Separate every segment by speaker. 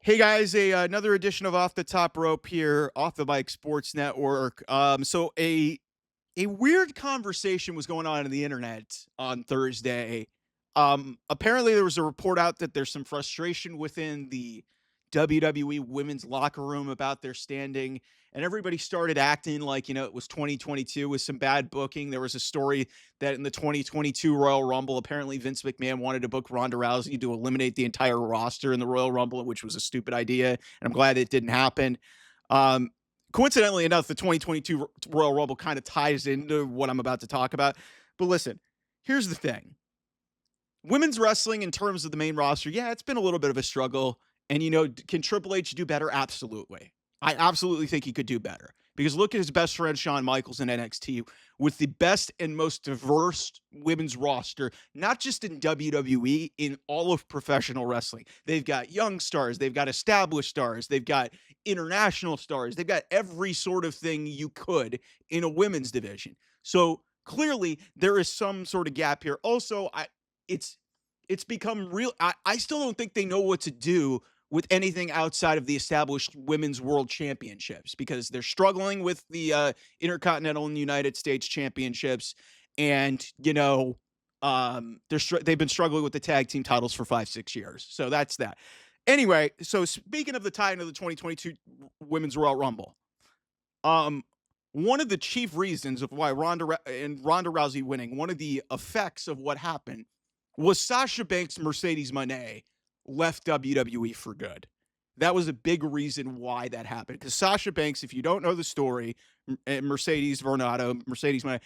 Speaker 1: Hey guys, another edition of Off the Top Rope here, off the Bike Sports Network. So a weird conversation was going on the internet on Thursday. Apparently there was a report out that there's some frustration within the WWE women's locker room about their standing, and everybody started acting like, it was 2022 with some bad booking. There was a story that in the 2022 Royal Rumble, apparently Vince McMahon wanted to book Ronda Rousey to eliminate the entire roster in the Royal Rumble, which was a stupid idea, and I'm glad it didn't happen. Um, Coincidentally enough, the 2022 Royal Rumble kind of ties into what I'm about to talk about. But listen, here's the thing. Women's wrestling in terms of the main roster, yeah, it's been a little bit of a struggle. And, can Triple H do better? Absolutely. I absolutely think he could do better. Because look at his best friend, Shawn Michaels in NXT, with the best and most diverse women's roster, not just in WWE, in all of professional wrestling. They've got young stars, they've got established stars, they've got international stars, they've got every sort of thing you could in a women's division. So clearly there is some sort of gap here. Also, it's it's become real. I still don't think they know what to do with anything outside of the established women's world championships because they're struggling with the Intercontinental and United States championships, and they've been struggling with the tag team titles for 5-6 years. So that's that. Anyway, so speaking of the tie into the 2022 Women's Royal Rumble, um, one of the chief reasons of why Ronda Rousey winning, one of the effects of what happened was Sasha Banks' Mercedes Mone left WWE for good. That was a big reason why that happened. Because Sasha Banks, if you don't know the story, Mercedes Mone,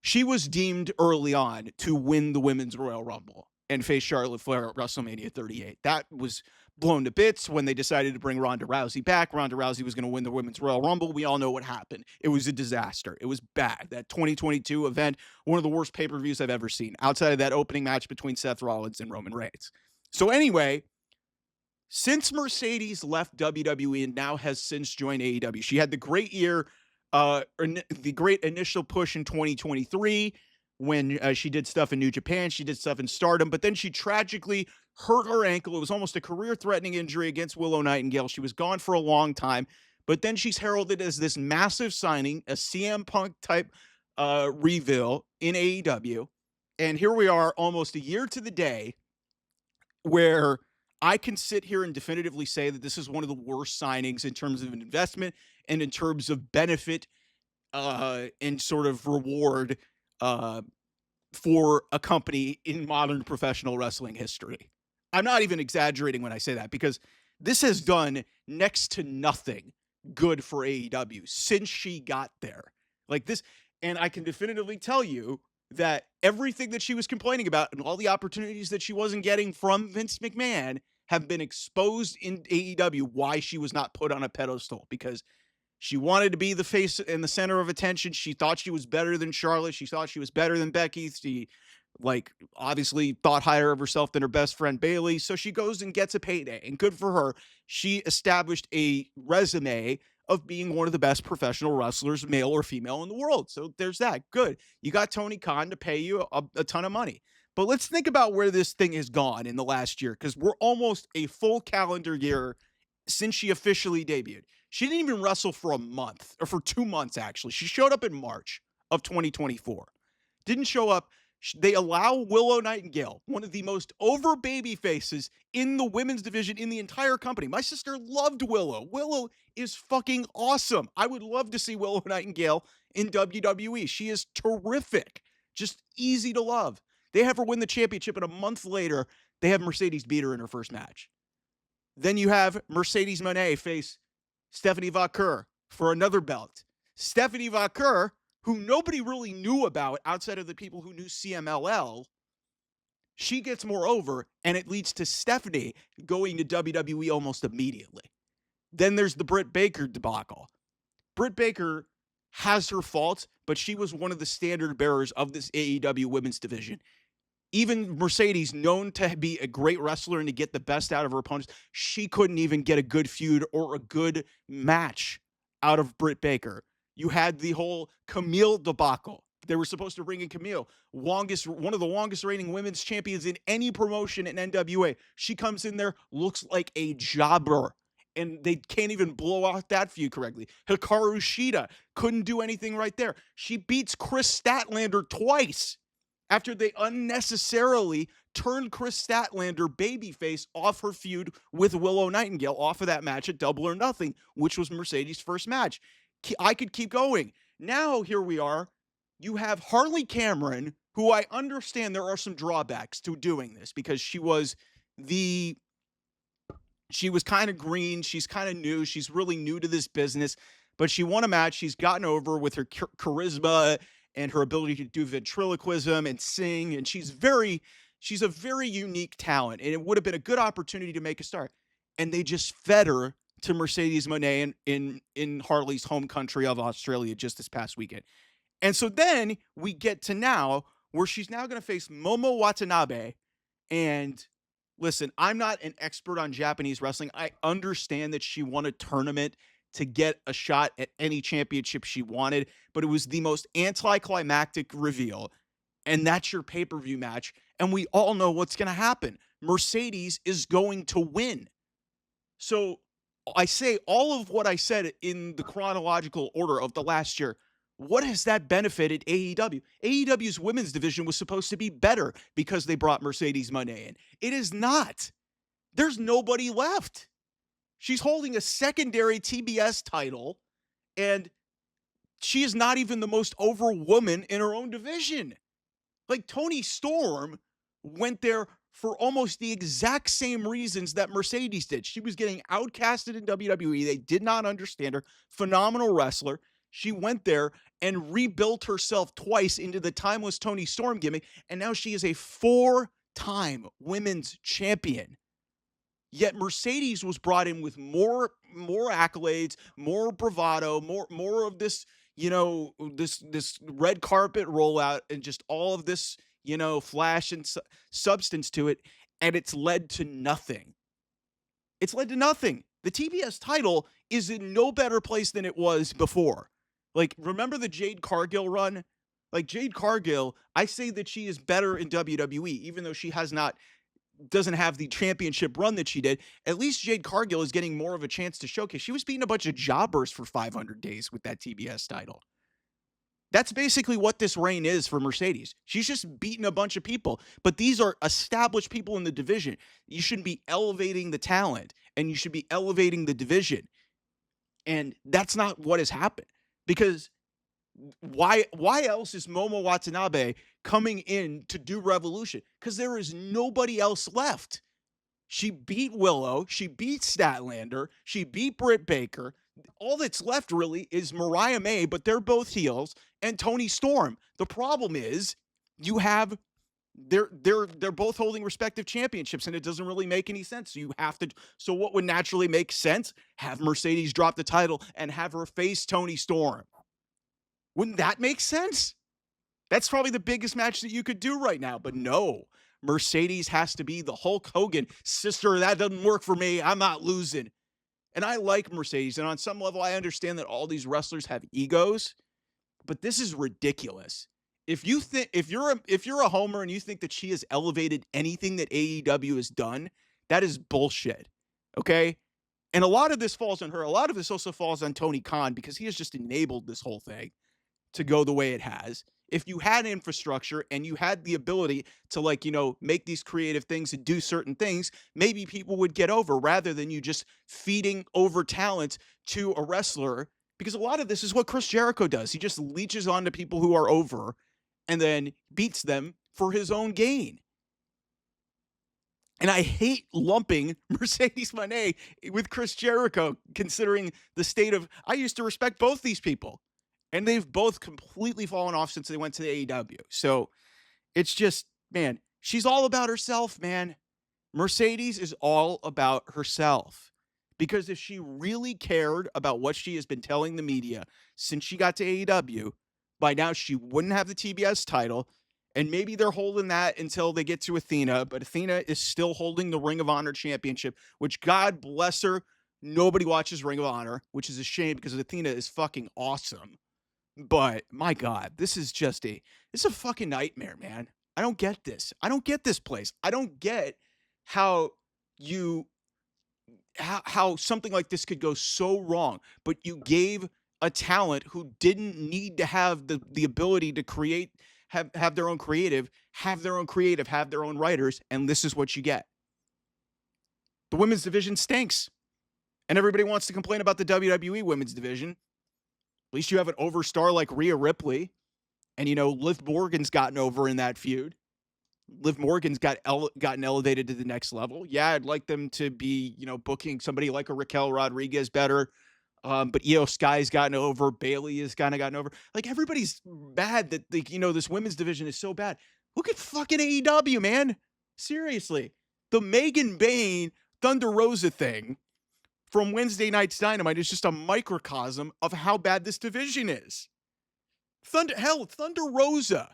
Speaker 1: she was deemed early on to win the Women's Royal Rumble and face Charlotte Flair at WrestleMania 38. That was blown to bits when they decided to bring Ronda Rousey back. Ronda Rousey was going to win the Women's Royal Rumble. We all know what happened. It was a disaster. It was bad. That 2022 event, one of the worst pay-per-views I've ever seen, outside of that opening match between Seth Rollins and Roman Reigns. So anyway, since Mercedes left WWE and now has since joined AEW, she had the great year, the great initial push in 2023 when she did stuff in New Japan, she did stuff in Stardom, but then she tragically hurt her ankle. It was almost a career-threatening injury against Willow Nightingale. She was gone for a long time, but then she's heralded as this massive signing, a CM Punk type reveal in AEW. And here we are almost a year to the day where I can sit here and definitively say that this is one of the worst signings in terms of an investment and in terms of benefit and sort of reward uh, for a company in modern professional wrestling history. I'm not even exaggerating when I say that because this has done next to nothing good for AEW since she got there. Like this, and I can definitively tell you that everything that she was complaining about and all the opportunities that she wasn't getting from Vince McMahon have been exposed in AEW why she was not put on a pedestal because she wanted to be the face and the center of attention. She thought she was better than Charlotte. She thought she was better than Becky. She obviously thought higher of herself than her best friend Bayley. So she goes and gets a payday, and good for her. She established a resume of being one of the best professional wrestlers, male or female, in the world. So there's that. Good. You got Tony Khan to pay you a ton of money. But let's think about where this thing has gone in the last year, because we're almost a full calendar year since she officially debuted. She didn't even wrestle for a month, or for 2 months, actually. She showed up in March of 2024. Didn't show up. They allow Willow Nightingale, one of the most over baby faces in the women's division in the entire company. My sister loved Willow. Willow is fucking awesome. I would love to see Willow Nightingale in WWE. She is terrific. Just easy to love. They have her win the championship, and a month later, they have Mercedes beat her in her first match. Then you have Mercedes Mone face Stephanie Vaquer for another belt. Stephanie Vaquer, who nobody really knew about outside of the people who knew CMLL, she gets more over, and it leads to Stephanie going to WWE almost immediately. Then there's the Britt Baker debacle. Britt Baker has her faults, but she was one of the standard bearers of this AEW women's division. Even Mercedes, known to be a great wrestler and to get the best out of her opponents, she couldn't even get a good feud or a good match out of Britt Baker. You had the whole Camille debacle. They were supposed to bring in Camille, one of the longest reigning women's champions in any promotion in NWA. She comes in there, looks like a jobber, and they can't even blow out that feud correctly. Hikaru Shida couldn't do anything right there. She beats Chris Statlander twice after they unnecessarily turned Chris Statlander babyface off her feud with Willow Nightingale off of that match at Double or Nothing, which was Mercedes' first match. I could keep going. Now, here we are. You have Harley Cameron, who I understand there are some drawbacks to doing this because she was kind of green. She's kind of new. She's really new to this business, but she won a match. She's gotten over with her charisma and her ability to do ventriloquism and sing. And she's a very unique talent. And it would have been a good opportunity to make a start. And they just fed her to Mercedes Mone in Harley's home country of Australia just this past weekend. And so then we get to now where she's now going to face Momo Watanabe. And listen, I'm not an expert on Japanese wrestling. I understand that she won a tournament to get a shot at any championship she wanted, but it was the most anticlimactic reveal. And that's your pay-per-view match. And we all know what's going to happen. Mercedes is going to win. So I say all of what I said in the chronological order of the last year. What has that benefited AEW? AEW's women's division was supposed to be better because they brought Mercedes Mone in. It is not. There's nobody left. She's holding a secondary TBS title, and she is not even the most over woman in her own division. Like, Toni Storm went there for almost the exact same reasons that Mercedes did. She was getting outcasted in WWE. They did not understand her. Phenomenal wrestler. She went there and rebuilt herself twice into the timeless Toni Storm gimmick, and now she is a 4-time women's champion. Yet Mercedes was brought in with more accolades, more bravado, more of this, this red carpet rollout, and just all of this, flash and substance to it, and it's led to nothing. It's led to nothing. The TBS title is in no better place than it was before. Like, remember the Jade Cargill run? Like, Jade Cargill, I say that she is better in WWE, even though she doesn't have the championship run that she did. At least Jade Cargill is getting more of a chance to showcase. She was beating a bunch of jobbers for 500 days with that TBS title. That's basically what this reign is for Mercedes. She's just beating a bunch of people, but these are established people in the division. You should be elevating the talent, and you should be elevating the division. And that's not what has happened. Because why else is Momo Watanabe coming in to do Revolution? Because there is nobody else left. She beat Willow. She beat Statlander. She beat Britt Baker. All that's left really is Mariah May, but they're both heels, and Toni Storm. The problem is they're both holding respective championships, and it doesn't really make any sense. So what would naturally make sense? Have Mercedes drop the title and have her face Toni Storm. Wouldn't that make sense? That's probably the biggest match that you could do right now, but no. Mercedes has to be the Hulk Hogan. Sister, that doesn't work for me. I'm not losing. And I like Mercedes, and on some level, I understand that all these wrestlers have egos, but this is ridiculous. If you're a homer and you think that she has elevated anything that AEW has done, that is bullshit. Okay? And a lot of this falls on her. A lot of this also falls on Tony Khan because he has just enabled this whole thing to go the way it has. If you had infrastructure and you had the ability to make these creative things and do certain things, maybe people would get over rather than you just feeding over talent to a wrestler. Because a lot of this is what Chris Jericho does. He just leeches onto people who are over and then beats them for his own gain. And I hate lumping Mercedes Mone with Chris Jericho, considering the state of... I used to respect both these people. And they've both completely fallen off since they went to the AEW. So it's just, man, she's all about herself, man. Mercedes is all about herself. Because if she really cared about what she has been telling the media since she got to AEW, by now she wouldn't have the TBS title. And maybe they're holding that until they get to Athena. But Athena is still holding the Ring of Honor championship, which, God bless her, nobody watches Ring of Honor, which is a shame because Athena is fucking awesome. But my God, it's a fucking nightmare, man. I don't get this. I don't get this place. I don't get how you how something like this could go so wrong, but you gave a talent who didn't need to have the ability to create, have their own creative, have their own writers, and this is what you get. The women's division stinks. And everybody wants to complain about the WWE women's division. At least you have an overstar like Rhea Ripley. And, Liv Morgan's gotten over in that feud. Liv Morgan's gotten elevated to the next level. Yeah, I'd like them to be, booking somebody like a Raquel Rodriguez better. But Io Sky's gotten over. Bailey has kind of gotten over. Like, everybody's mad that, this women's division is so bad. Look at fucking AEW, man. Seriously. The Megan Bayne Thunder Rosa thing from Wednesday Night's Dynamite is just a microcosm of how bad this division is. Thunder Rosa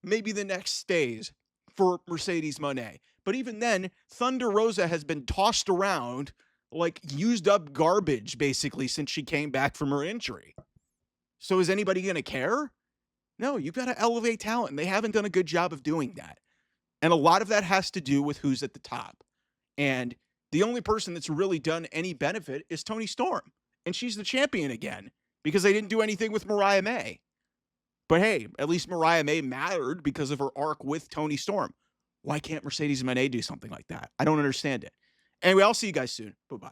Speaker 1: may be the next stage for Mercedes Mone. But even then, Thunder Rosa has been tossed around like used up garbage, basically, since she came back from her injury. So is anybody going to care? No, you've got to elevate talent, and they haven't done a good job of doing that. And a lot of that has to do with who's at the top. And the only person that's really done any benefit is Toni Storm. And she's the champion again because they didn't do anything with Mariah May. But hey, at least Mariah May mattered because of her arc with Toni Storm. Why can't Mercedes Moné do something like that? I don't understand it. Anyway, I'll see you guys soon. Bye-bye.